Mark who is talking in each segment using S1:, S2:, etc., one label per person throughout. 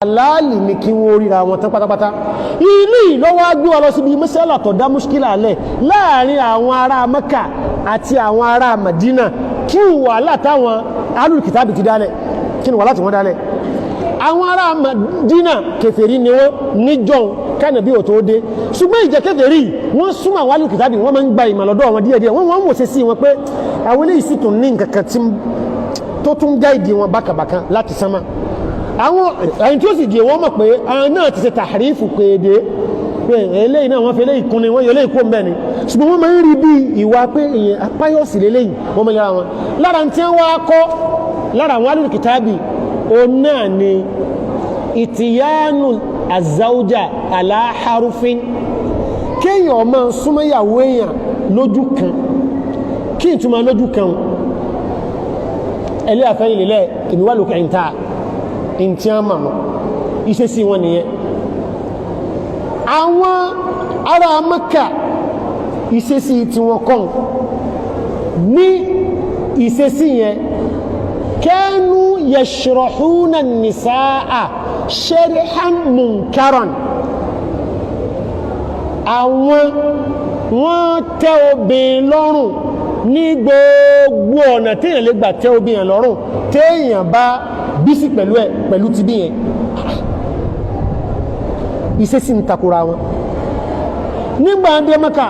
S1: aláàlì ní kí wọ́n ríra wọn tán pátápátá. Ilé ìlọ́wọ́ agbó wa lọ síbi mẹ́sàlá tó dá múṣkílà lẹ̀ láàrin àwọn ará Mẹ́kà àti àwọn ará Madina kí wàhálà táwọn alùkìtàbì ti dálẹ̀ kí ni wàhálà tí wọ́n dálẹ̀. Àwọn ará Madina kèfèrí ni wọ́n níjọ́ kánàbí ò tó dé ṣùgbọ́n ìjẹ́ kèfèrí wọ́n súnmọ́ àwọn alùkìtàbì wọ́n máa ń gba ìmọ̀ lọ́dọ̀ wọn díẹ̀díẹ̀ wọ́n wò sí wọn pé àwọn eléyìí sì tún ní nǹkan kan tó tún gáìdì wọn bákàbàkan láti sánmà. Àwọn ẹni tí ó sì jẹ́ wọ́n mọ̀ pé àwọn náà ti ṣe tàhrífù kéde pé eléyìí náà wọ́n fi eléyìí kún ni wọ́n yọ eléyìí kó mbẹ́ ni ṣùgbọ́n wọ́n máa ń rí bí ìwà pé èèyàn apáyọ̀sì lélẹ́yìn wọ́n máa yára wọn lára tí wọ́n wá kọ́ lára àwọn alùpùpù kìtàbì òun náà ni ìtìyánu àzáújà aláharufin kéèyàn máa súnmọ́ ìyàwó èèyàn lójú kan kí n túmọ̀ lójú kan ẹlẹ́ àfẹ́yìn lélẹ̀ ìmíwá lókè ìta ìntí àmà mọ́ iṣẹ́ sí wọn nìyẹn. Àwọn ará Mẹ́kà iṣẹ́ sí tí wọ́n kọ́ ní iṣẹ́ sí yẹn kanu yashrahuna nisaa sharhan munkaran. Àwọn wọ́n tẹ́ obìnrin lọ́rùn ní gbogbo ọ̀nà téèyàn lè gbà tẹ́ obìnrin lọ́rùn téèyàn bá bísí pẹ̀lú ti bí yẹn iṣẹ́ sí ń takora wọn. Nígbà dé Mẹ́kà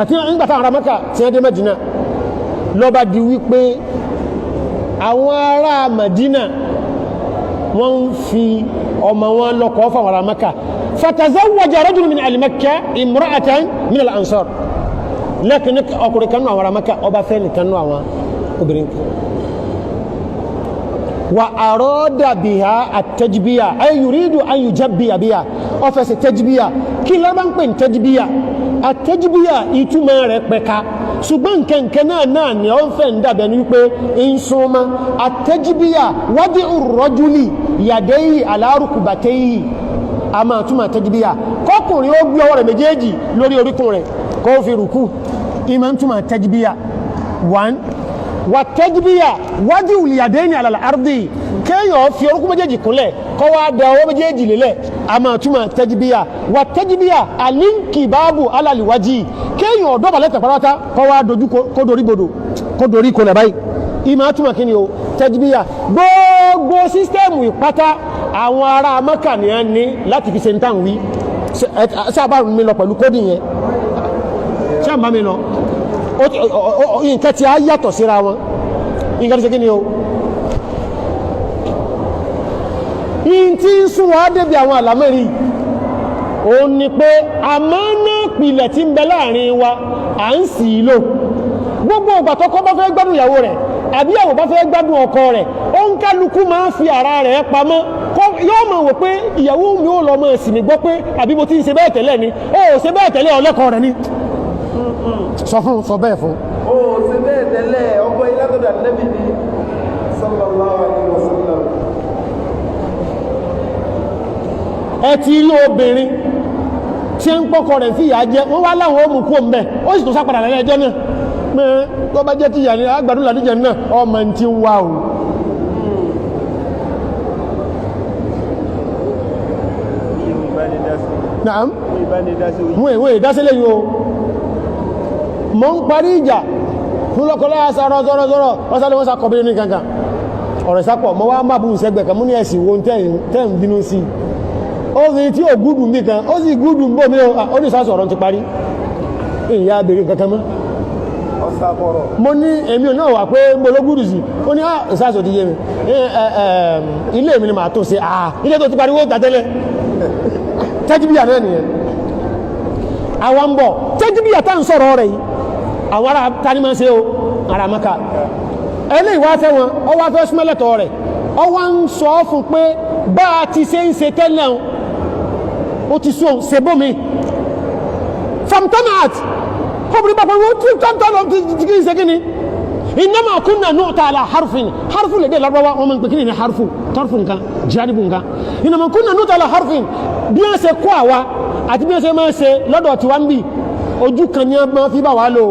S1: àti nígbàtà ará Mẹ́kà tí wọ́n dé Mẹ́dínà ló bá di wípé àwọn ará Mẹ́dínà wọ́n ń fi ọmọ wọn lọ́kọ fáwọn ará Mẹ́kà fatazawwaja rajulun min ahli Makkah imra'atan min al-ansar lẹ́kìn ọkùnrin kan náà àwọn ará Mẹ́kà ọba fẹ́ nìkan náà àwọn obìnrin kan wa arada biha at-tajbiya ay yuridu an yujabbiya biha ó fẹ́ ṣe tajbiya kí ló bá ń pè ní tajbiya at-tajbiya ìtumọ̀ rẹ̀ pẹ̀ka ṣùgbọ́n nǹkan náà ni ó ń fẹ́ ń dàbẹ̀ ní wípé ń súnmọ́ at-tajbiya wadi'u ar-rajuli yadayhi ala rukbatayhi a máa túmọ̀ tajbiya kọkùnrin ó gbé ọwọ́ rẹ̀ méjèèjì lórí oríkùn rẹ̀ kó fi rùkú ìmọ̀ ń túmọ̀ tajbiya 1 wàtẹ́jìbíyà wájú ìyàdẹ́ni àlàlárдì kéèyàn fi orúkú méjèèjì kúnlẹ̀ kọ́ wá da ọwọ́ méjèèjì lélẹ̀ a máa túmọ̀ tẹ́jìbíyà wàtẹ́jìbíyà àlíǹkì báàbù alàlìwájì kéèyàn ọ̀dọ́bàlẹ̀ tẹ̀párátá kọ́ wá dojú kó dorí kọlẹ̀ báyìí ìmọ̀ túmọ̀ kí ni o tẹ́jìbíyà gbogbo sísítẹ́ẹ̀mù ìpátá àwọn ará Mẹ́kà ní a ní láti fi sentán wí sábà mi lọ pẹ̀lú kódì yẹn sábà mi lọ nǹkan tí a yàtọ̀ síra wọn nǹkan tí ṣe kí ni o in tí ń sún wọ́n débi àwọn àlámẹ́rí o ní pé àmánà pìlẹ̀ tí ń bẹ láàrin wa à ń sì lò gbogbo ìgbà tọ́kọ bá fẹ́ gbádùn ìyàwó rẹ̀ àbí ìyàwó bá fẹ́ gbádùn ọkọ rẹ̀ ó ń kálukú máa ń fi ara rẹ̀ pamọ́ yóò máa wò pé ìyàwó mi ò lọ mọ̀ sí mi gbọ́ pé àbí mo ti ń ṣe bẹ́ẹ̀ tẹ́lẹ̀ ni ó ṣe bẹ́ẹ̀ tẹ́lẹ̀ ọlẹ́kọ̀ọ́ rẹ̀ ni sọ bẹ́ẹ̀ fún
S2: ó ṣe bẹ́ẹ̀ tẹ́lẹ̀ ọgbọ́ ilátọ̀dà Ànábì ní sallallahu alaihi wasallam.
S1: Ẹ ti rí obìnrin tí ń pọ́kọ rẹ̀ fìyà jẹ wọ́n wá láwọn ó mú kó mbẹ́ ó sì tó sápadà lẹ́yìn ẹjọ́ náà pé tó bá jẹ́ tíyà ní agbàdún làdíjẹ náà ọmọ tí ń wá o. Naam wọ́n ìdásílẹ̀ yìí o mọ́ ń parí ìjà fún lọ́kọ̀lá sọ́rọ̀ wọ́n sáré wọ́n sàkọ̀bí ní kankan ọ̀rọ̀ ìsápọ̀ mọ́ wá máa bú ìṣẹ́gbẹ̀ kan mú ní ẹ̀sìn wo tẹ́ ń bínú sí ó rí tí ó gúdù mí kan ó sì gúdù ń bò mí ó ní ìsásọ̀ ọ̀rọ̀ ti parí ìyá bèèrè kankan mọ́ mo ní èmi náà wà pé mo ló gúdù sí ó ní ìsásọ̀ ti yé mi ilé mi ni màá tó ṣe ilé tó ti parí wó tàtẹ́lẹ̀ tẹ́jìbíyà náà nìyẹn àwọn ń bọ̀ tẹ́jìbíyà tá ń sọ̀rọ̀ rẹ̀ yìí àwọn ará tani máa ṣe o ará Mẹ́kà eléyìí wá fẹ́ wọn ọ wá fẹ́ súnmọ́lẹ̀tọ̀ rẹ̀ ọ wá ń sọ fún pé bá a ti ṣe ń ṣe tẹ́lẹ̀ o ti sún ṣe bómi famtanat kọ́bùrí bá pẹ̀lú tí tọ́ntọ́lọ́ ti kí n ṣe kí ni innama kunna nu'ta ala harfin lè dé lọ́rọ́wọ́ wọn máa ń pè kí ni harfu tọ́rfù nǹkan janibu nǹkan innama kunna nu'ta ala harfin bí wọ́n ṣe kó àwa àti bí wọ́n ṣe máa ṣe lọ́dọ̀ tí wọ́n ń bì ojú kan ní ọmọ fi bá wà lò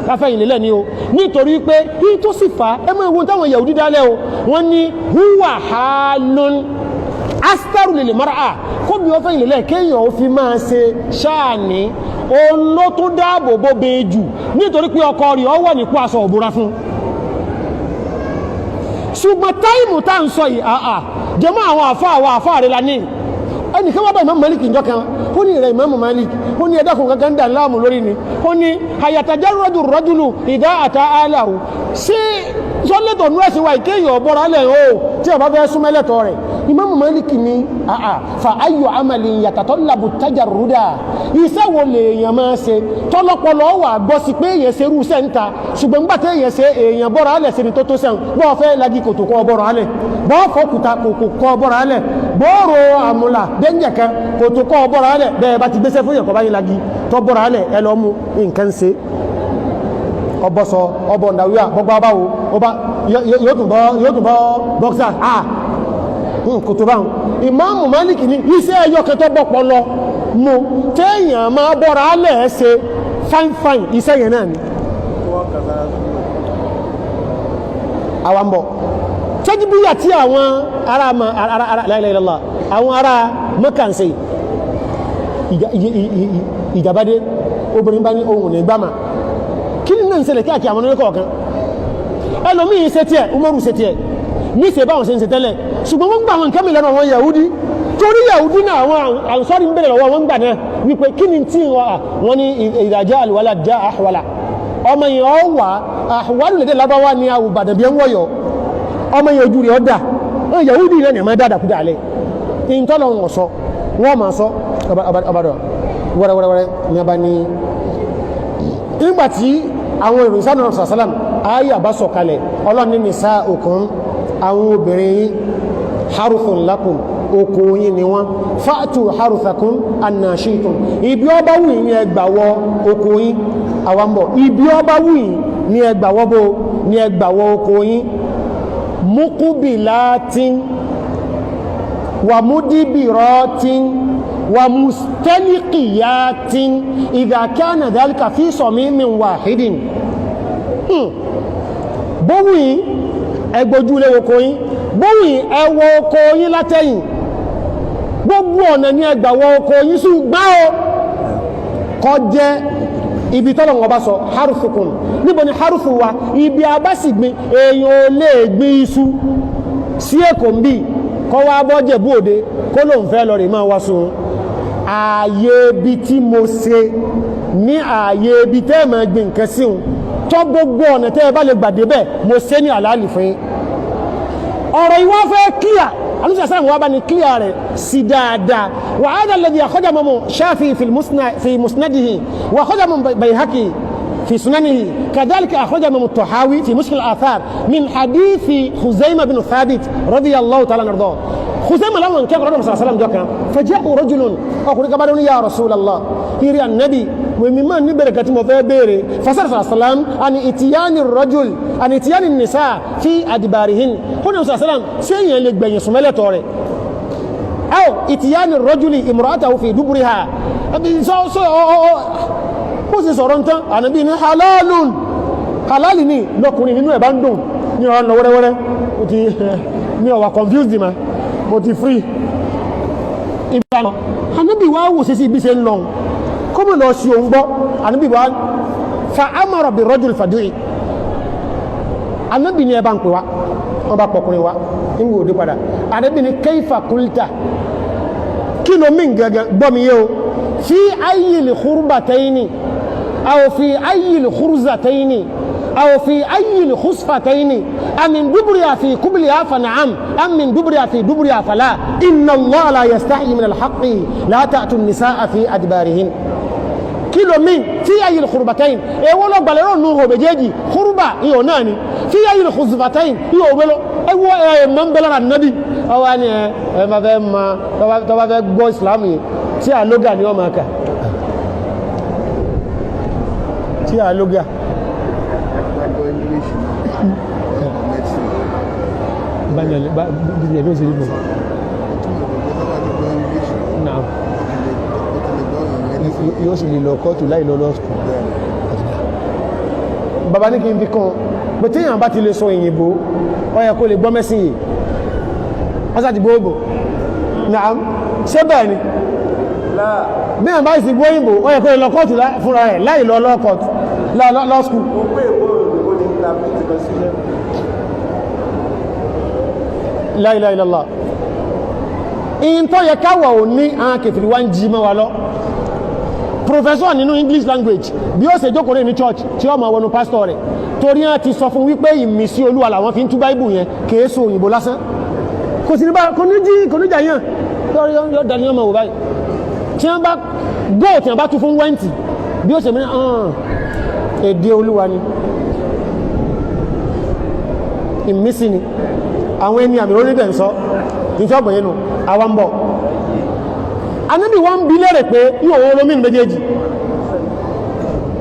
S1: káfẹ́yìn lélẹ̀ ni o nítorí pé kí tó sì fa ẹ máa wo táwọn Yahudi dálẹ̀ o wọ́n ní huwa halun astaru lil mar'a kó bí wọ́n fẹ́yìn lélẹ̀ kéèyàn ó fi máa ṣe ṣáàní òun ló tún dáàbò bó bẹ́ẹ̀ jù nítorí pé ọkọ rẹ̀ ọ wọ̀ nípò aṣọ òbúra fún ṣùgbọ́n táìmù tá ń sọ yìí jẹmọ́ àwọn àfáà rẹ̀ lání ẹnìkan wọ́n bá Imam Malik ìjọ kan ó ní ìrẹ̀ Imam Malik ó ní ẹ̀dàkùn kankan dà láàmù lórí ni ó ní àyàtàjárọ́dù rọ́dùlù ìdá àtà aláhù sí sọ́lẹ̀tọ̀ ní ẹ̀sìn wa ìkéyàn ọ̀bọ̀rọ̀ alẹ́ o tí ọba fẹ́ súnmẹ́lẹ̀tọ̀ rẹ̀ Imam Malik ní fa ayyu amalin yatatallabu tajarruda iṣẹ́ wo lèèyàn máa ṣe tọ́lọ́pọ̀lọ́ wà gbọ́ sí pé èèyàn ṣe rú sẹ́ńta ṣùgbọ́n nígbà tí èèyàn ṣe èèyàn bọ́rọ̀ alẹ̀ sí ni tó sẹ́n bọ́ọ̀ fẹ́ lagi kòtò kọ́ bọ́rọ̀ alẹ̀ bọ́ọ̀ fọ́kùtà kọ́ bọ́rọ̀ alẹ̀ bọ́ọ̀rọ̀ àmúlà dẹ́njẹ̀kan kòtò kọ́ bọ́rọ̀ alẹ̀ bẹ́ẹ̀ bá ti gbéṣẹ́ fún ìyẹ̀kọ́ báyìí lagi tọ́ bọ́rọ̀ alẹ̀ ẹ lọ mú nǹkan ṣe ọbọ̀sọ ọbọ̀ ǹdàwíà gbogbo abáwo yóò tún bọ́ bọ́ksà kò tó báhùn Ìmáàmù Málíkì ní iṣẹ́ ẹyọ kẹtọ́ bọ́pọ̀ lọ mú téèyàn máa bọ́ra alẹ́ ṣe fáìfáì iṣẹ́ yẹn náà ni àwọn bọ̀ tẹ́jìbíyà tí àwọn ará la ilaha illallah àwọn ará mọ́kànṣe ìjàbádé obìnrin bá ní ohun ní gbámà kí ní náà ń ṣẹlẹ̀ kí àwọn oníkọ̀ ọ̀kan ẹlòmíì ṣe tí ẹ̀ Umaru ṣe tí ẹ̀ ní ṣe báwọn ṣe ń ṣe tẹ́lẹ̀ ṣùgbọ́n wọ́n gbà wọn kẹ́mì lẹ́nu àwọn Yahudi torí Yahudi náà àwọn Ansari ń bẹ̀rẹ̀ lọ́wọ́ wọn gbà náà wípé kí ni tí wọ́n ní idha jaa al-walad jaa ahwala ọmọ yẹn ọ wà ahwalu lédè lábáwá ní àwùbàdàn bí ẹ ń wọ̀yọ̀ ọmọ yẹn ojú rẹ̀ ọ dà Yahudi rẹ̀ ní ẹ̀ máa dáadáa kú dàlẹ́ ìntọ́lọ̀ wọn sọ wọ́n máa sọ ọbàdàn wẹ́rẹ́wẹ́rẹ́ ní abá ní nígbàtí àwọn ìròyìn sáà náà sàlám ayé àbá sọ̀kalẹ̀ ọlọ́ni nisā'ukum àwọn obìnrin yìí haruthun lakum oko yín ni wọ́n fa'tu haruthakum annā shi'tum ibi ọba wù ní ẹgbàwọ́ oko yín àwambọ̀ ibi ọba wù ní ẹgbàwọ́ bó ní ẹgbàwọ́ oko yín muqbilatin wa mudbiratin wa mustaniqiyatin idha kana dhalika fi samimin wahidin bówì ẹgbójúlé oko yín bówì ẹwọ oko yín látẹ̀yìn gbogbo ọ̀nà ní ẹgbàwọ oko yín ṣùgbọ́n o kọ jẹ́ ibi tọ́lọ̀ wọn bá sọ harufukun níbo ni harufu wa ibi abásìgbìn èèyàn ò lè gbin iṣu sí èkó ń bí kọ́ wá bọ́jẹ̀ bú òde kó lóun fẹ́ lọ rè máa wá sun ààyè ibi tí mo ṣe ní ààyè ibi tẹ́ máa gbin nǹkan sí un tọ́ gbogbo ọ̀nà tẹ́ ẹ bá lè gbàdé bẹ́ẹ̀ mo ṣe ní àlàálì fún yín ọ̀rọ̀ ìwá fẹ́ kíyà alúṣà sáà wà bá ní kíyà rẹ̀ sí dáadáa wà á dà lẹ́dí àkọ́jà mọ́mọ́ Shafi'i fi musnadihi wà àkọ́jà mọ́mọ́ Bayhaqi في سننه كذلك أخرج من الطحاوي في مشكل الآثار من حديث خزيمة بن ثابت رضي الله تعالى عنه خزيمة لما كان رسول الله صلى الله عليه وسلم فجاء رجل أقول كبار يا رسول الله يري النبي ومما نبرك مفابيري فصلى الله عليه وسلم عن إتيان الرجل عن إتيان النساء في أدبارهن هنا صلى الله عليه وسلم سيئا لك بين سمالة طوري أو إتيان الرجل امرأته في دبرها ó sì sọ̀rọ̀ ń tán ànábì ní halalun halali ní lọ́kùnrin nínú ẹ̀bá ń dùn ní ọ̀rọ̀ lọ wẹ́rẹ́wẹ́rẹ́ mo ti ní ọ̀wà confused ma mo ti free ìbáná ànábì wá wò sí sí ibi ṣe ń lọ kọ́mọ̀ lọ sí òun gbọ́ ànábì wá fa amara bi rajul fadui ànábì ní ẹ̀bá ń pè wá wọ́n bá pọkùnrin wá nígbà òde padà ànábì ní kayfa qulta kí ló mí gẹ́gẹ́ gbọ́ mi yé o fi ayyil khurbatayni أو في أي الخرزتين أو في أي الخصفتين أم من دبرها في قبلها فنعم أم من دبرها في دبرها فلا إن الله لا يستحي من الحق لا تأتوا النساء في أدبارهن كيلو من في أي الخربتين إيه ولو بلرون نوه بجيجي خربة إيه ناني في أي الخصفتين إيه ولو إيه من بلر النبي أو أني ما فهم تبا فهم بو إسلامي سيا لغا نيوم هكا tí a lóga báyìí ló sì rí bọ̀ náà yóò sì lè lọ kọ́tù láì lọ lọ́sùkù bàbá ní kí n fi kún pé tí èèyàn bá ti lè sọ òyìnbó ó yẹ kó lè gbọ́ mẹ́sìn yìí wọ́n sá ti gbóògbò náà ṣé bẹ́ẹ̀ ni bí èèyàn bá sì gbọ́ òyìnbó ó yẹ kó lè lọ kóòtù fúnra rẹ̀ láì lọ lọ́kọ̀tù lọ́ skul. La ilaha illallah in tó yẹ káwà ò ní àwọn kèfèrí wá ń jí mọ́ wa lọ professor nínú English language bí ó ṣe jókòó ní church tí ó máa wọnú pastor rẹ̀ torí wọ́n ti sọ fún wípé ìmísí Olúwa làwọn fi ń tú Bible yẹn kìí so òyìnbó lásán kò sí ní bá kò ní jà yàn yóò dání ọmọ wò báyìí tí wọ́n bá góò tí wọ́n bá tú fún wẹ́ǹtì bí ó ṣe mìíràn èdè Olúwa ni ìmísí ni àwọn ẹni àmì orílẹ̀ ń sọ ìjọ ọgbọ̀n yẹnu àwọn ń bọ̀ anábì wọ́n bí lẹ́rẹ̀ pé yíò owó olómìn méjèèjì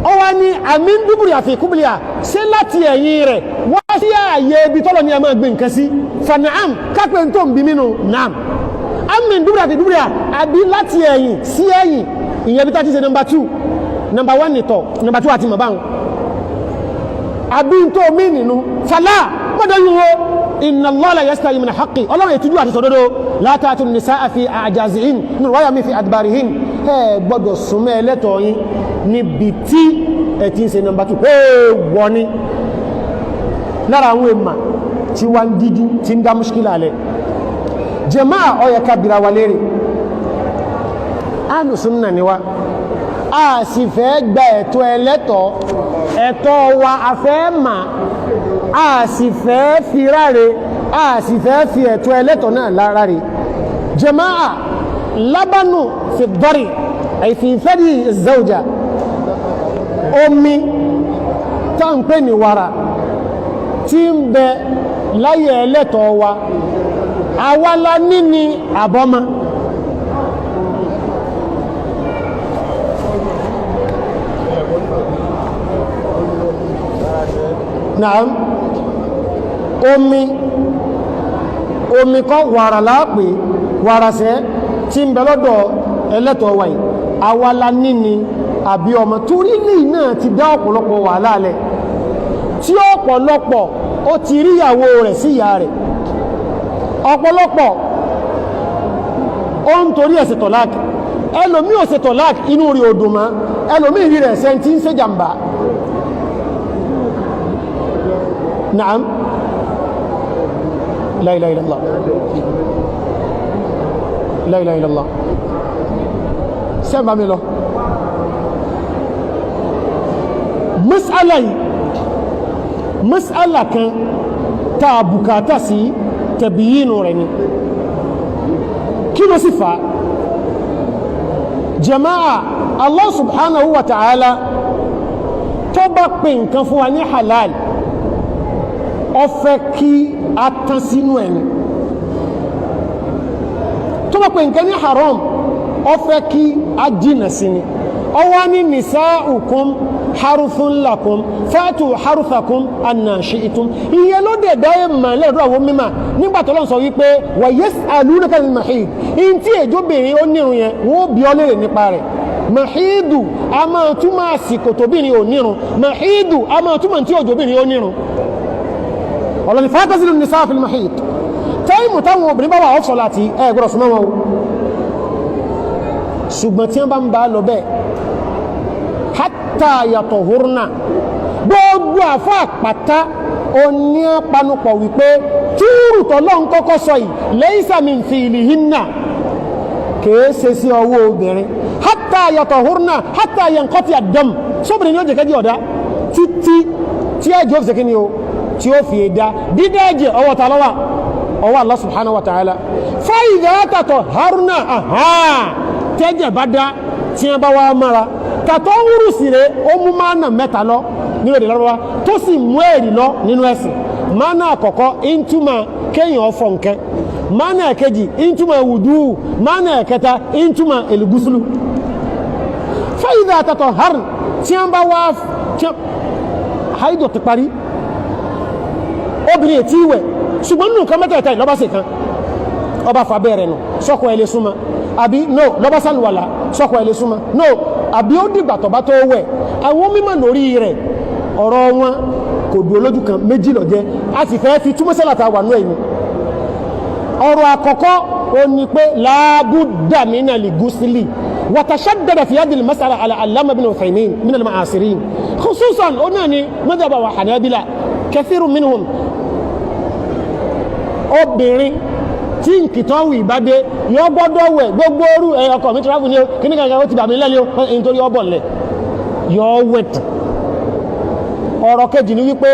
S1: ó wá ní àmì ń dúbùrì àfi kúbìlìà ṣé láti ẹ̀yìn rẹ̀ wọ́n sí ààyè ibi tọ́lọ̀ ní a máa gbé nǹkan sí fanaam kápẹ́ tó ń bí mínú naam àmì ń dúbùrì àfi kúbìlìà àbí láti ẹ̀yìn sí ẹ̀yìn ìyẹn bí tá ti ṣe number 2 number 1 nìtọ̀ number 2 àti mọ̀báhùn àbí tó mí nínú fàlá mọ́dọ̀ yíwo inna Allah la yastahi min haqqi Ọlọ́run ètùjú àti sọ̀dọ́dọ́ la ta'tu an-nisaa fi a'jazihin nínú wáyà mi fi adbarihin ẹ gbọ́dọ̀ súnmọ́ ẹlẹ́tọ̀ yín níbi tí ẹ ti ń ṣe nọmbà 2 wọ́n ní lára àwọn èèmà tí wá ń díjú tí ń dá múṣkílà alẹ́ jàmáà ó yẹ ká bira wa lérè Ahlus Sunnah ni wa a sì fẹ́ gba ẹ̀tọ́ ẹ̀tọ́ wa a fẹ́ mà a sì fẹ́ fi ráre a sì fẹ́ fi ẹ̀tọ́ ẹlẹ́tọ̀ náà láráre jama'a lábánù fi dọ́rì àìfi fẹ́dí zawja omi tá ń pè ní wàrà tí ń bẹ láyé ẹlẹ́tọ̀ wa àwálá níní àbọ́má naam omi kọ́ wàrà láàpé wàràṣẹ́ tí ń bẹ lọ́dọ̀ ẹlẹ́tọ̀ wáyé awala níní àbí ọmọ torí lè náà ti dá ọ̀pọ̀lọpọ̀ wàhálà alẹ́ tí ọ̀pọ̀lọpọ̀ ó ti rí ìyàwó rẹ̀ sí ìyá rẹ̀ ọ̀pọ̀lọpọ̀ ó ń torí ẹ̀sẹ̀ tọ̀láàkì ẹlòmí ò ṣe tọ̀láàkì inú rí odùnmá ẹlòmí rí rẹ̀ sẹ́ntí ń ṣe jàmbá نعم لا إله إلا الله لا إله إلا الله سمع ميلو مسألة كان تابوكاتا سي تبيين رني كيلو صفة جماعة الله سبحانه وتعالى تبقى كفواني حلال ó fẹ́ kí a tán sínú ẹni tó bá pè nǹkan ní haram ó fẹ́ kí a jìnà sí ni ó wá ní nisa'ukum haruthun lakum fatu haruthakum anna shi'tum iye ló dẹ̀ dáyé mà lẹ́rọ àwọn mímà nígbàtí Ọlọ́run sọ wípé wa yas'alunaka anil mahid in tí èjóbìnrin ó nírun yẹn wọ́n bí ọ lérè nípa rẹ̀ mahidu a máa túmọ̀ àsìkò tóbìnrin ò nírun mahidu a máa túmọ̀ tí òjóbìnrin ó nírun ọlọ́ni fàtàzìlù ní sáàfil mahid táìmù táwọn obìnrin bá wà ọ́fṣọ́ láti ẹgbọ́rọ̀ súnmọ́ wọn ṣùgbọ́n tí wọ́n bá ń bá lọ bẹ́ẹ̀ hatta yatahurna gbogbo àfá àpàtà oní panupọ̀ wípé túrù tọ́lọ́ ń kọ́kọ́ sọ yìí laysa min fi'lihinna kìí ṣe sí ọwọ́ obìnrin hatta yatahurna hatta yanqati ad-dam sóbìnrin yóò jẹ́kẹ́ jí ọ̀dá títí tí ẹjọ́ fi ṣe kí ni o tí ó fi ẹ̀dá dídá ẹ̀jẹ̀ ọwọ́ ta lọ́wọ́ ọwọ́ Allah subhanahu wa ta'ala fa idha tatahharna tẹ́jẹ̀ bá dá tí wọ́n bá wá mara tàtọ́ wúrù sí rẹ̀ ó mú mánà mẹ́ta lọ nínú èdè lọ́wọ́ tó sì mú èrì lọ nínú ẹ̀sìn mánà àkọ́kọ́ ìntúmà kéèyàn ọfọ nkẹ́ mánà ẹ̀kejì ìntúmà wùdú mánà ẹ̀kẹta ìntúmà èlùgúsùlù fa idha tatahharna tí wọ́n bá wá haidọ̀ ti parí obìnrin ètí ìwẹ̀ ṣùgbọ́n nínú nǹkan mẹ́tẹ̀ẹ̀ta ìlọ́bá sí kan ọba fàbẹ́rẹ̀ nù sọ́kọ̀ ẹlẹ́ súnmọ́ àbí no lọ́bá sálùwàlá sọ́kọ̀ ẹlẹ́ súnmọ́ no àbí ó dìgbà tọ̀bá tó wẹ̀ àwọn mímọ̀ lórí rẹ̀ ọ̀rọ̀ wọn kò dúró lójú kan méjì ló jẹ́ a sì fẹ́ fi túmọ̀ sálàtà wà ní ẹ̀yìn ọ̀rọ̀ àkọ́kọ́ ó ní pé láàbùdà mínà lè gúsílì wàtàṣàdàdà fi yádìí masala alàlámà bin Uthaymin min al-ma'asirin khususan ó náà ni madhaba wa Hanabila kathiru minhum obìnrin tí nkìtọ́wì bá dé yọ gbọ́dọ̀ wẹ̀ gbogbo orú ọkọ̀ mi travel ní o kí ní kankan ó ti bà mí lẹ́lẹ́ o nítorí ọbọ̀ lẹ̀ yọ wẹ̀t ọ̀rọ̀ kejì ní wípé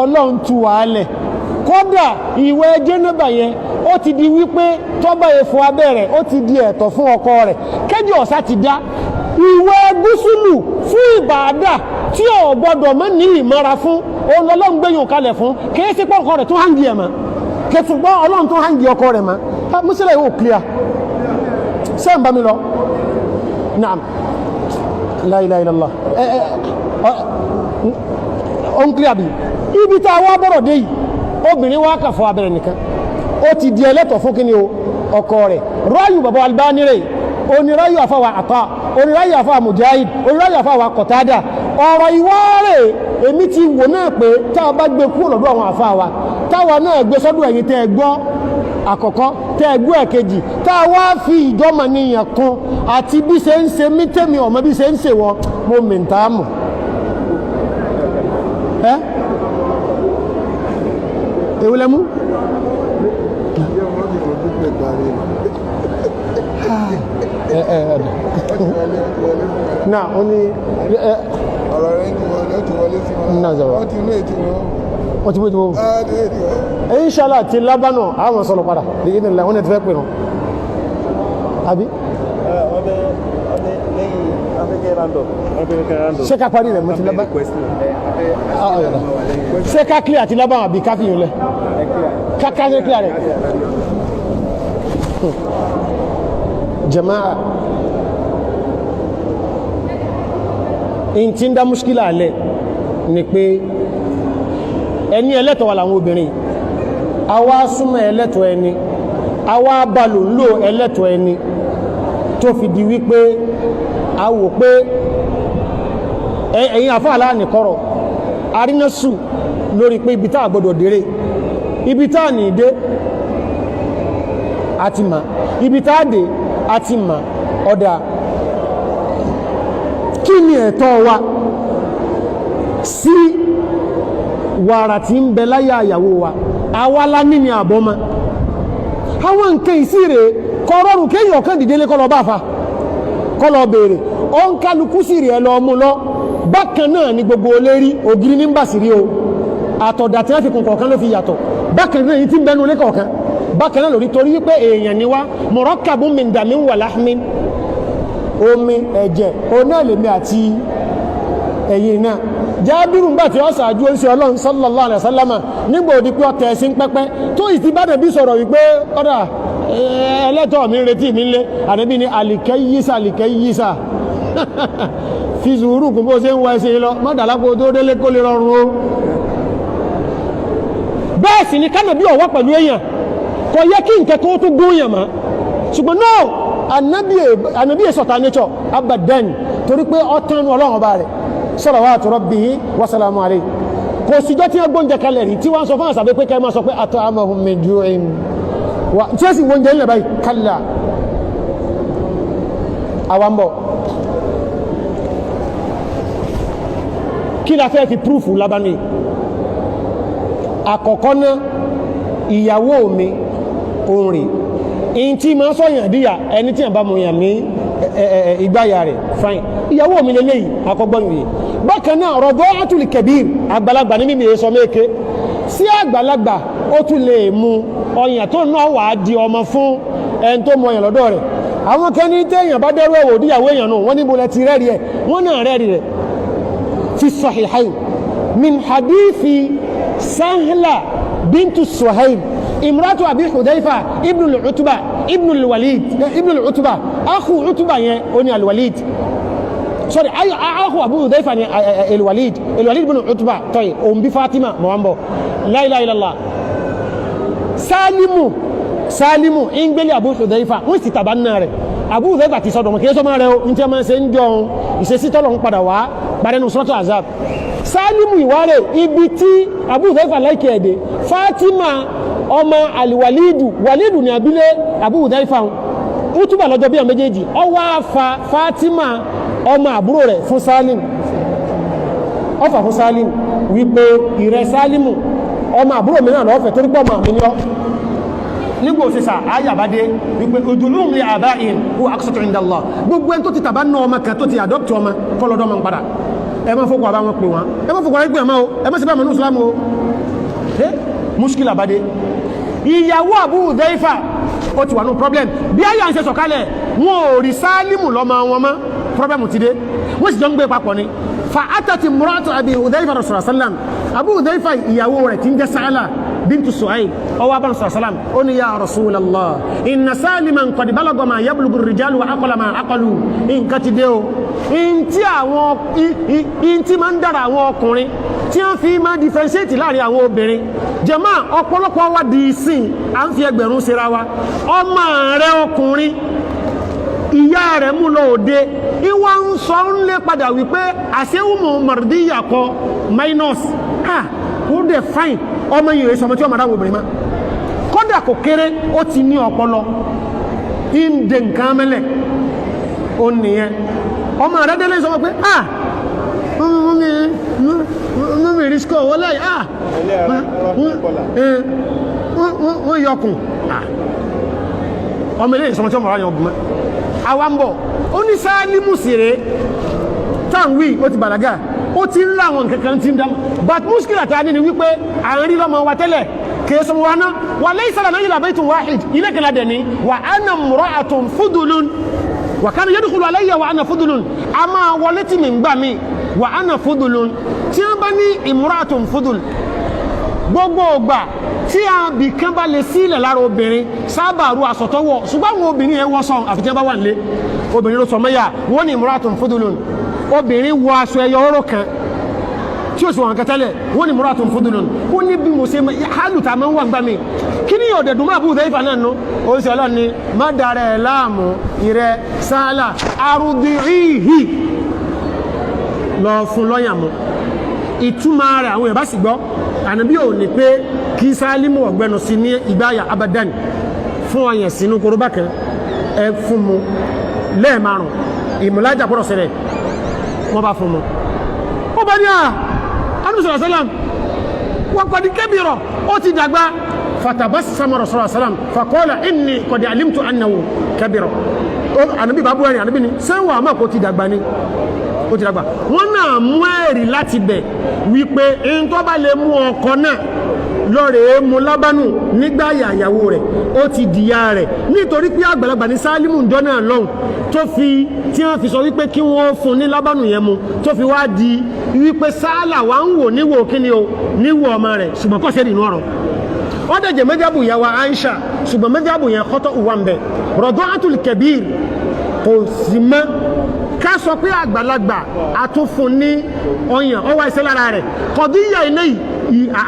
S1: Ọlọ́run tú wà lẹ̀ kódà ìwẹ̀ jẹ́nàbà yẹn ó ti di wípé tọ́bà èfò abẹ́rẹ̀ ó ti di ẹ̀tọ́ fún ọkọ rẹ̀ kẹ́jì ọ̀sá ti dá ìwẹ̀ gúúsùlù fún ìbàdà tí ò gbọ́dọ̀ mọ́ ní ìmọ́ra fún òun Ọlọ́run gbẹ̀yìn kalẹ̀ fún kìí sí pọ́ ọkọ rẹ̀ tó hàngì ẹ̀ mọ́ kẹtùgbọ́n Ọlọ́run tó hàngì ọkọ rẹ̀ mọ́ mùsílẹ̀ yóò clear sẹ́yìn bá mi lọ naam la ilaha illallah on clear bí ibi tá a wá bọ̀rọ̀ dé yìí obìnrin wá kà fọ́ abẹ́rẹ́ nìkan ó ti di ẹlẹ́tọ̀ fún kíni o ọkọ rẹ̀ ráyù bàbá Albani rẹ̀ oníráyù àfáwà Ata oníráyù àfáwà Mujahid oníráyù àfáwà Qatada ọ̀rọ̀ ìwárẹ̀ èmi ti wò náà pé tá a bá gbé kúrò lọ́dọ̀ àwọn àfáwà táwa náà gbé sọ́dọ̀ ẹ̀yìn tẹ́ ẹ gbọ́ àkọ́kọ́ tẹ́ ẹ gbọ́ ẹ̀kejì tá a wá fi ìjọmọ níyàn kan àti bí ṣe ń ṣe mí tẹ́mi ọmọ bí ṣe ń ṣe wọn mo mìntà mọ̀ ẹ́ ewu lẹ́mú náà ó ní
S2: ọ̀rọ̀ rẹ̀ ti wọlé sí wọn
S1: náà zọ̀rọ̀
S2: wọ́n ti ní ètò wọn
S1: wọ́n ti bójú inshallah ti lábánà àwọn sọ̀rọ̀ padà lèyìn nílẹ̀ wọ́n ti fẹ́ pè náà àbí ṣé ká parí rẹ̀ mo ti lábá ṣé ká clear àti lábánà àbí ká fi yùn lẹ̀ ká ṣe clear rẹ̀ jama'a in ti ń dá mushkila alẹ́ ni pé ẹni ẹlẹ́tọ̀ wà láwọn obìnrin àwa súnmọ́ ẹlẹ́tọ̀ ẹni àwa balò ń lò ẹlẹ́tọ̀ ẹni tó fi di wípé a wò pé ẹ̀yìn àfáàlá nìkọ́rọ̀ arínásù lórí pé ibi tá àgbọ́dọ̀ dèrè ibi tá ní dé àti mà ibi tá dé àti mà ọ̀dà kí ni ẹ̀tọ́ wa sí wàrà tí ń bẹ láyé àyàwó wa awálá nínú àbọ́mọ́ àwọn nǹkan ìsíre kọrọrùn kéyàn kan dìde lé kọlọ bá fa kọlọ bèèrè ọ ń kálukú sí rẹ̀ lọ mú lọ bákan náà ni gbogbo olérí ògiri ní ń bà sí rí o àtọ̀dà tí wọ́n fi kùn kọ̀ọ̀kan ló fi yàtọ̀ bákan náà yìí tí ń bẹnu lé kọ̀ọ̀kan bákan náà lórí torí wípé èèyàn ni wá murakkabun min damin wa lahmin omi ẹ̀jẹ̀ oná lèmi àti ẹ̀yìn náà Jábírù ńgbà tí ó ṣáájú ó ń ṣe Ọlọ́run sallallahu alaihi wasallam nígbà òdi pé ọ̀tẹ̀ sí pẹ́pẹ́ tó ìsì bá dẹ̀ bí sọ̀rọ̀ wípé ọ̀dà ẹlẹ́tọ̀ mi retí mi lé àdébí ni àlìkẹ́yísà fi sùúrù kún bó ṣe ń wọ ẹsẹ̀ lọ mọ́dàlápò tó délé kó lè rọrùn o bẹ́ẹ̀ sì ni kánà bí ọ̀wọ́ pẹ̀lú èèyàn kò yẹ kí nkẹ́ tó tó gbóyàn mọ́ ṣùgbọ́n náà ànábì èsọ̀tà nature abadan torí pé ọ̀tán Ọlọ́run ọba rẹ̀ salawatu rabbihi wa salamu alayhi kò síjọ́ tí wọ́n gbóúnjẹ kalẹ̀ rí tí wọ́n sọ fún àṣàbẹ́ pé kẹ́ máa sọ pé at'amahum min ju'in tí ó sì wọ́njẹ ńlẹ̀ báyìí kalla àwambọ̀ kí la fẹ́ fi prúfù lábáni àkọ́kọ́ náà ìyàwó mi orin in tí ma sọ́yàn díyà ẹni tí a bá mọ̀ yàn ní ìgbáyà rẹ̀ fine ìyàwó mi lélẹ́yìí àkọ́gbọ́n yìí bákan náà rada'atul kabir àgbàlagbà ní mímí èso méke sí àgbàlagbà ó tún lè mú ọyàn tó náà wà á di ọmọ fún ẹni tó mọ̀ yàn lọ́dọ̀ rẹ̀ àwọn kẹ́ni téèyàn bá dẹ́rù ẹ̀wò díyàwó èèyàn náà wọ́n níbo lẹ ti rẹ́rìí ẹ̀ wọ́n náà rẹ́rìí rẹ̀ fi sahihayn min hadithi Sahla bintu Suhaib imratu Abi Hudhayfa ibn al-Utba akhu Utba yẹn oni al-Walid sorry akhu Abu Hudhayfa ni al-Walid ibn Utba toy on bi Fatima Muhambo la ilaha illallah Salimu ingbeli Abu Hudhayfa wọ́n sì tabanna rẹ̀ Abu Hudhayfa ti sọ́dọ̀ mo ke so ma rẹ̀ o nti ma ṣe njo ìṣesí tọ́lọ́run padà wá bare nu suratu Azab Sálímù ìwárẹ̀ ibi tí Abu Hudhaifa láìkẹ́ ẹ̀dẹ̀ Fatima ọmọ alìwàlídù wàlídù ní abílé Abu Hudhaifa ó túbà lọ́jọ́ bí i méjèèjì ọ wá fa Fatima ọmọ àbúrò rẹ̀ fún Sálímù ọfà fún Sálímù wípé ìrẹ Sálímù ọmọ àbúrò mìíràn lọ́fẹ̀ẹ́ torí pọ̀ màmí ní ọ́ nígbò òṣìṣà ayàbádé wípé ojúlùm lè àbá in kú aqsatu inda Allah gbogbo ẹni tó ti tàbá ná ọmọ kan tó ti adopt ọmọ kọlọ́dọ́ mọ́ padà ẹ má fọ́kọ̀ àbá wọn pè wọn ẹ má fọ́kọ̀ àrígbé ẹ̀mọ́ o ẹ má sí bá mọ̀ ní ìsìlámù o mushkil àbádé ìyàwó Abu Hudhaifa ó ti wà ní problem bí ayà ń ṣe sọ̀kalẹ̀ wọn ò rí Sálímù lọ́mọ wọn mọ́ problem ti dé wọ́n sì jọ ń gbé papọ̀ ni fa atati muratu Abi Hudhaifa Rasulullah sallam Abu Hudhaifa ìyàwó rẹ̀ ti ń jẹ́ Sa'ala bintu Su'ayb ọwọ́ abánu sallam ó ní ya Rasulallah inna Saliman qad balagha ma yablughu ar-rijalu wa aqala ma aqalu nǹkan ti dé o in tí máa ń dára àwọn ọkùnrin tí wọ́n fi máa differentiate láàrin àwọn obìnrin jàmá ọ̀pọ̀lọpọ̀ wa di ìsìn à ń fi ẹgbẹ̀rún síra wa ọmọ rẹ̀ ọkùnrin ìyá rẹ̀ mú lọ òde ìwà ń sọ ń lé padà wípé àṣẹ́wùmọ̀ mọ̀rọ̀díyà kọ minus ó dẹ̀ fine ọmọ yìí rẹ̀ sọmọ tí ọmọ dáwọ̀ obìnrin má kọ́dà kò kéré ó ti ní ọpọlọ ìndè nǹkan mẹ́lẹ̀ ó nìyẹn ọmọ rẹ̀ délé sọmọ pé mú mi rí skọ́ wọ́n láì wọ́n yọkùn ọmọ ilé ìsọmọ tí ọmọ ráyọ ọgbọ̀n àwọn bọ̀ ó ní Sálímù sí rẹ̀ táwí ó ti bàlágà ó ti ń láwọn kankan tí ń dámọ́ but muskila ta ní ni wípé àárín lọ́mọ wa tẹ́lẹ̀ kèésùn wa náà wà laysa lana illa baytun wahid ilé kẹlá dẹ̀ ni wà ana imra'atun fudulun wà kana yadkhulu alayya wà ana fudulun a máa wọlé tí mi ń gbà mí wà ana fudulun tí wọ́n bá ní imra'atun fudul gbogbo ògbà tí a bì kán bá lè sílẹ̀ lára obìnrin sábà ru àsọ̀tọ́wọ̀ ṣùgbọ́n àwọn obìnrin yẹn wọ́ sọ àfitẹ́ bá wà nílé obìnrin ló sọ mẹ́yà wọ́n ní imra'atun fudulun obìnrin wọ aṣọ ẹyọ ọ̀rọ̀ kan tí ó sì wọ̀n kẹtẹ́lẹ̀ wọ́n ní imra'atun fudulun ó ní bí mo ṣe hálùtà máa ń wà ń gbá mi kí ní ọ̀dẹ̀dùn máa Abu Hudhaifa náà nú ó sì ọlọ́ni má darẹ̀ láàmú ìrẹ Sálà arúdìríhì lọ fún lọ́yàmú ìtumọ̀ rẹ̀ àwọn ìbá sì gbọ́ ànàbí ò ní pé kí Sálímù ọ̀gbẹ́nu sí ní ìgbáyà abadan fún ọyàn sínú korobá kan ẹ fún mu lẹ́ẹ̀márùn ìmúlájà pọ̀rọ̀ sẹ́rẹ̀ wọ́n bá fún mu ó bá ní àánúsọ̀rọ̀ sálàm wọ́n kọ̀dí kẹ́bìrọ̀ ó ti dàgbà fatabassama Rasulullah sálàm faqala inni qad alimtu annahu kabira ànàbí bá búrẹ́rìn ànàbí ni sẹ́wọ̀n àmọ́ kò ti dàgbà ni ó ti dàgbà wọ́n náà mú ẹ̀rí láti bẹ̀ wípé in tó bá lè mú ọkọ náà lọ́rẹ̀ mú lábánù nígbà ìyàwó rẹ̀ ó ti dìyà rẹ̀ nítorí pé àgbàlagbà ní Sálímù jọ náà lọ́hùn tó fi tí wọ́n fi sọ wípé kí wọ́n fún ní lábánù yẹn mu tó fi wá di wípé Sálà wà ń wò níwò kíni o níwò ọmọ rẹ̀ ṣùgbọ́n kọ́ sí ẹ̀dínú ọ̀rọ̀ ó dẹ̀jẹ̀ mẹ́jábù ìyàwó Aisha ṣùgbọ́n mẹ́jábù yẹn kọ́tọ̀ ìwà ń bẹ̀ Rada'atul Kabir kò sí mọ́ ká sọ pé àgbàlagbà àtúnfún ní ọyàn ọwọ́ ẹsẹ̀ lára rẹ̀ kọ̀díyà ilé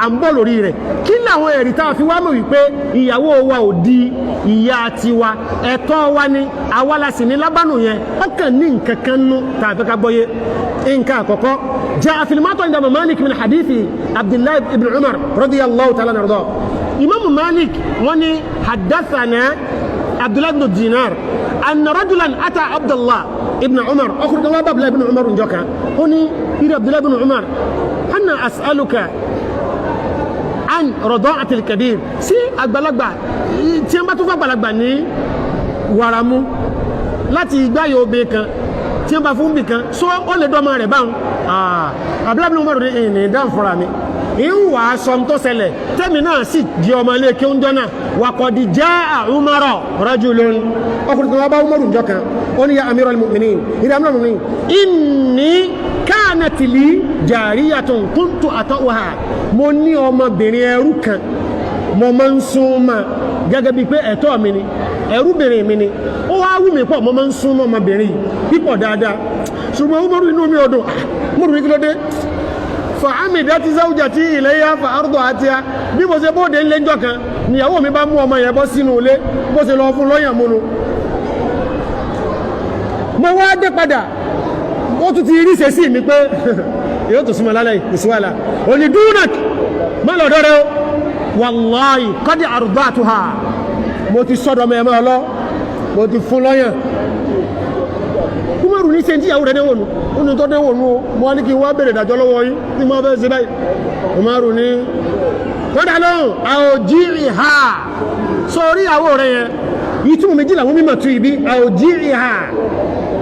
S1: àmbọ̀ lórí rẹ̀ kí làwọn ẹ̀rí tá a fi wá mọ̀ wípé ìyàwó wa ò di ìyá tiwa ẹ̀tọ́ wa ni àwa la sì ní lábánù yẹn ọkàn ní nǹkan kan nú tàbí ká gbọ́yé nǹkan àkọ́kọ́ jaa fil Muwatta inda Malik min hadithi Abdullahi ibn Umar radiyallahu ta'ala anhu Imam Malik wọ́n ní haddathana Abdullahi ibn Dinar anna rajulan ata Abdullah ibn Umar ọkùnrin kan wá bá Abdullahi ibn Umar njọ́ka ó ní ìrẹ́ Abdullahi ibn Umar anna as'aluka an rada'atil kabir sí àgbàlagbà tí wọ́n bá tún fún àgbàlagbà ní wàràmú láti ìgbáyé obè kan tí wọ́n bá fún bì kan só ó lè dọ́mọ rẹ̀ báhùn Abdullahi ibn Umar ní ìní dáhùn fúnra mi ìwà aṣọ tó ṣẹlẹ̀ tẹ́mi náà sì di ọmọ ilé kí ó ń jọ́nà wàkọ̀dì jẹ́ Umar rajulun ọkùnrin kan wá bá Umar njọ́ kan ó ní ya amiral mu'minin ìdá amiral mu'minin inni kanat li jariyatun kuntu ata'uha mo ní ọmọbìnrin ẹrú kan mo máa ń súnmọ́ gẹ́gẹ́ bí pé ẹ̀tọ́ mi ni ẹrúbìnrin mi ni ó wá wù mí pọ̀ mo máa ń súnmọ́ ọmọbìnrin pípọ̀ dáadáa ṣùgbọ́n Umar inú mi ọdún mo rò ní kí ló dé fa'amidati zawjati ilayya fa arda'atiha bí mo ṣe bóde ńlé njọ́ kan níyàwó mi bá mú ọmọ yẹn bọ́ sínú ilé bó ṣe lọ fún lọ́yàn múnu mo wá dé padà ó tún ti rí ṣe sí mi pé yóò tó súnmọ́ lálẹ́ ìsúwàlá òní dúnàk má lọ́dọ́ rẹ wàláì kọ́dí àrùbátuha mo ti sọ́dọ̀ mẹ́mọ́ ọlọ́ mo ti fún lọ́yàn kúmọ̀rù ní sẹ́ntí ìyàwó rẹ̀ déwònú oní tó déwònú mọ́ ní kí wọ́n bèèrè ìdájọ́ lọ́wọ́ yìí ní mọ́ bẹ́ẹ̀ sí báyìí kúmọ̀rù ní kọ́dà lọ́hùn àòjírí ha sórí ìyàwó rẹ̀ yẹn ìtumọ̀ méjì làwọn mímọ̀ tú ibi àòjírí ha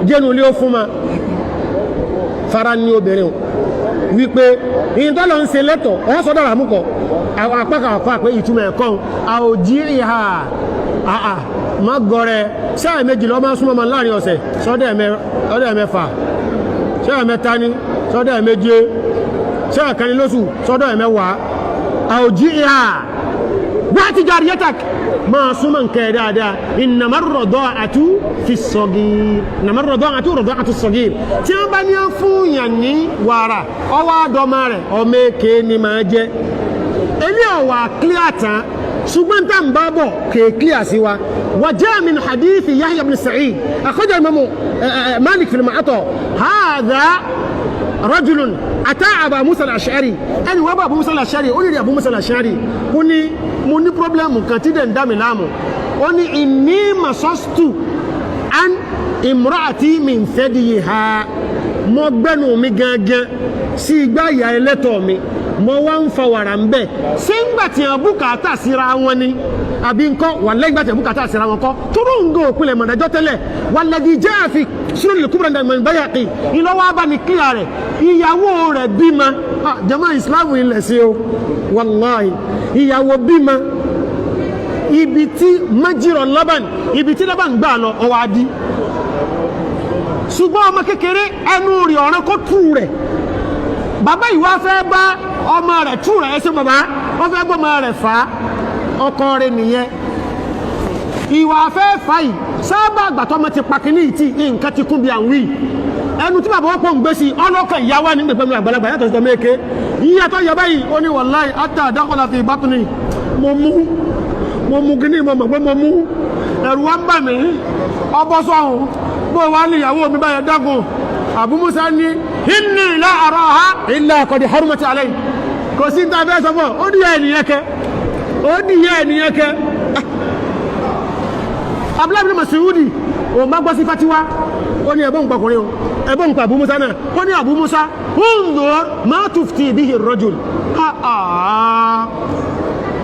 S1: jẹ́nu ilé ó fún ma fara ní obìnrin wípé ìyìn tó lọ ń ṣe lẹ́tọ̀ wọ́n sọ́dọ̀ àmúkọ̀ àwọn apákàwàpá pé ìtumọ̀ ẹ̀kọ́ àòjírí ha àà má gọrẹ sáà méjì lọ máa súnmọ́ ma láàrin ọ̀sẹ̀ sọ́dọ̀ ẹ̀mẹ́fà sáà mẹ́ta ní sọ́dọ̀ ẹ̀méje sáà kan ní lóṣù sọ́dọ̀ ẹ̀mẹ́wàá àòjírí ha bá ti jàrí yẹ́tàk máa súnmọ́ nkẹ́ dáadáa ìnàmọ́rọ̀dọ́ àtú fi sọ̀gìr ìnàmọ́rọ̀dọ́ àtú rọ̀dọ́ àtú sọ̀gìr tí wọ́n bá ní ó fún yàn ní wàrà ọwọ́ àdọ́mà rẹ̀ ọmọ èké ni máa jẹ́ ilé ọ̀wà clear tán ṣùgbọ́n tá ń bá bọ̀ clear sí wa وجاء من حديث يحيى بن سعيد أخرج الإمام مالك في المعطى هذا رجل أتى أبا موسى الأشعري أنا وأبا أبو موسى الأشعري قولي لي أبو موسى الأشعري قولي موني بروبلم كتير دامي لامو قولي إني مسست عن امرأتي من ثديها مغبنو ميغاغا سيغبا يا إلتومي mo wá ń fa wàrà ń bẹ̀ ṣé ń gbà tí àwọn bùkátà síra wọn ni àbí nǹkan wà lẹ́yìn gbà tí àwọn bùkátà síra wọn kọ́ tóró ń go òpinlẹ̀ mọ̀dájọ́ tẹ́lẹ̀ wà lẹ́dí jẹ́ àfi Sunan al-Kubra ní Bayhaqi ìlọ́wọ́ abáni kíyà rẹ̀ ìyàwó rẹ̀ bímọ jama Islam ilẹ̀ sí o wàláhì ìyàwó bímọ ibi tí májìrọ̀ Laban ibi tí Laban gbà lọ ọwọ́ adí ṣùgbọ́n ọmọ kékeré ẹnu rẹ̀ ọ̀rẹ́ kó tú rẹ̀ bàbá ìwà fẹ́ bá ọmọ rẹ̀ tú rẹ̀ ẹsẹ̀ bàbá wọ́n fẹ́ gbọ́mọ rẹ̀ fà á ọkọ rẹ̀ nìyẹn ìwà fẹ́ fà yìí sábà àgbàtọ́ ọmọ ti pàkínní ìtì nǹkan ti kún bí àwọn yìí ẹnu tí bàbá wọn pọ̀ ń gbé sí ọlọ́kọ̀ ìyáwá ní gbẹ̀gbẹ̀mí àgbàlagbà yàtọ̀ sí ọmọ èké yíyàtọ̀ yọ báyìí ó ní wàláì átà àdákọ̀lá fi ìbátúni mo mú kíní mo mọ̀ pé mo mú ẹ̀rù wá ń bà mí ọbọ̀ sọ̀hún bó wà ní ìyàwó mi báyẹn dágùn Abu Musa ní inni la araha illa qad harumati alayhi kò sí ta bẹ́ẹ̀ sọ fún ó díyẹ ènìyàn kẹ́ Abdullah ibn Mas'ud o má gbọ́ sí fatiwa ó ní ẹbọ́n pàkùnrin ẹbọ́n pa Abu Musa náà ó ní Abu Musa unzur ma tufti bihi ar-rajul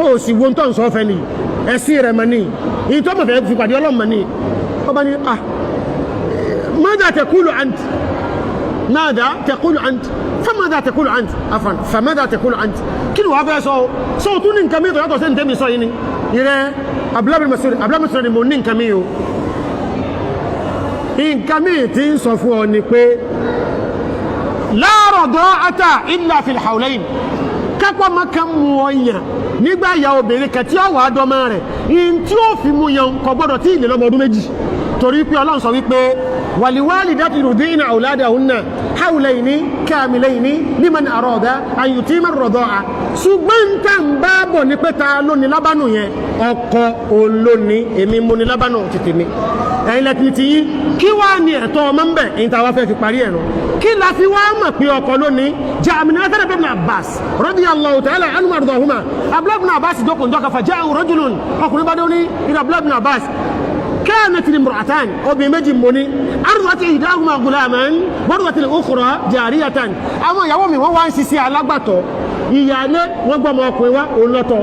S1: ó sì wọ́n tó ń sọ fẹ́ ni ẹ̀sìn rẹ̀ mọ̀ ní ìtọ́ mọ̀ fẹ́ fi pàdé ọlọ́mọ̀ ní ọba ní ماذا تقول أنت ماذا تقول أنت فماذا تقول أنت عفوا فماذا تقول أنت كل هذا صوتون كميو يا توسن تمي صيني يرى أبلا بالمسؤول مونين كميو إن كميو تين صفواني كوي لا رضاعة إلا في الحولين كقوا مكان مويا nígbà ya obìnrin kan tí ó wà dọ́mọ rẹ̀ in tí ó fi mú yan kò gbọ́dọ̀ tí ilé lọ́mọ ọdún méjì torí pé Ọlọ́run sọ wípé waliwalidatu yurdina auladahunna hawlayni kamilayni liman arada an yutima ar-rida'a ṣùgbọ́n tá ń bá bọ̀ ní pé ta ló ní lábánù yẹn ọkọ olóní èmi mo ní lábánù títí mi ẹ̀yin lẹ́tí tí yí kí wá ní ẹ̀tọ́ ọmọ ń bẹ̀ èyí tá wá fẹ́ fi parí ẹ̀rọ kí la fi wá mọ̀ pé ọkọ lóní jaa min athar ibn Abbas radiyallahu ta'ala anhu ardahuma Abdullah ibn Abbas jókòó njọ́ kafa jaa rajulun ọkùnrin bá dé ní Abdullah ibn Abbas كانت المرأتان وبي مجي موني أرضت إحداهما غلاما وأرضت الأخرى جارية أما يومي هو سيسي على gbàtọ́ ìyálé wọ́n gbọ́mọ ọkùnrin wá òun lọ́tọ̀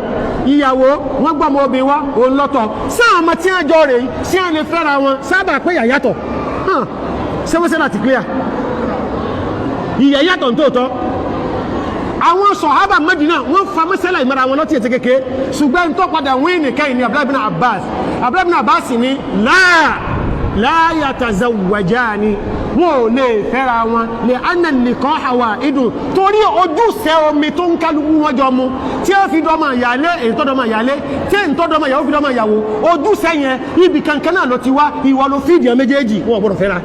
S1: ìyàwó wọ́n gbọ́mọ obìnrin wá òun lọ́tọ̀ sáà ọmọ tí wọ́n jọ rèé sí à lè fẹ́ra wọn sábà pé ìyà yàtọ̀ ṣẹ́wọ́sẹ́ láti clear ìyà yàtọ̀ nítòótọ́ àwọn sọ̀hábà Mẹ́dínà wọ́n fa mẹ́sẹ́lá ìmọ̀ra wọn lọ́tí ètè kéèké ṣùgbọ́n tó padà wọ́n nìkẹ́ ní Abdullah ibn Abbas ní la yatazawwajani wọ́n ò lè fẹ́ra wọn lè anna nikaha wahidun torí ojúṣe omi tó ń kálukú wọn jọ mu tí ó fi dọ́mọ ìyálé èyí tó dọ́mọ ìyálé tí èyí tó dọ́mọ ìyàwó fi dọ́mọ ìyàwó ojúṣe yẹn ibì kankan náà ló ti wá ìwọ ló fìdí ẹ méjèèjì wọn ò gbọdọ̀ fẹ́ra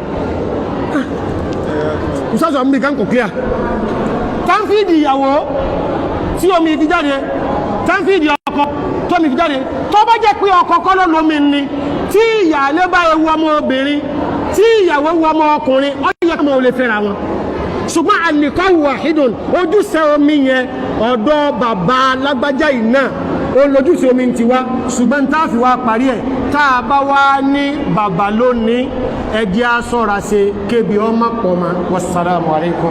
S1: ìsọ́sọ̀ àmì kan kò clear tánfìdì ìyàwó tí omi fi jáde tánfìdì ọkọ tó mi fi jáde tó bá jẹ́ pé ọkọ kọ́ ló lómi ni tí ìyálé bá ewu ọmọ obìnrin tí ìyàwó ewu ọmọ ọkùnrin ó yẹ kí ọmọ ò lè fẹ́ra wọn ṣùgbọ́n an-nikahu wahidun ojúṣe omi yẹn ọ̀dọ̀ bàbá lágbájá yìí náà olójúṣe omi ti wá ṣùgbọ́n tá a fi wá parí ẹ̀ tá a bá wá ní bàbá lónìí ẹjẹ́ á ṣọ́ra ṣe kébi ọmọ pọ̀ ma wassalamu alaikum.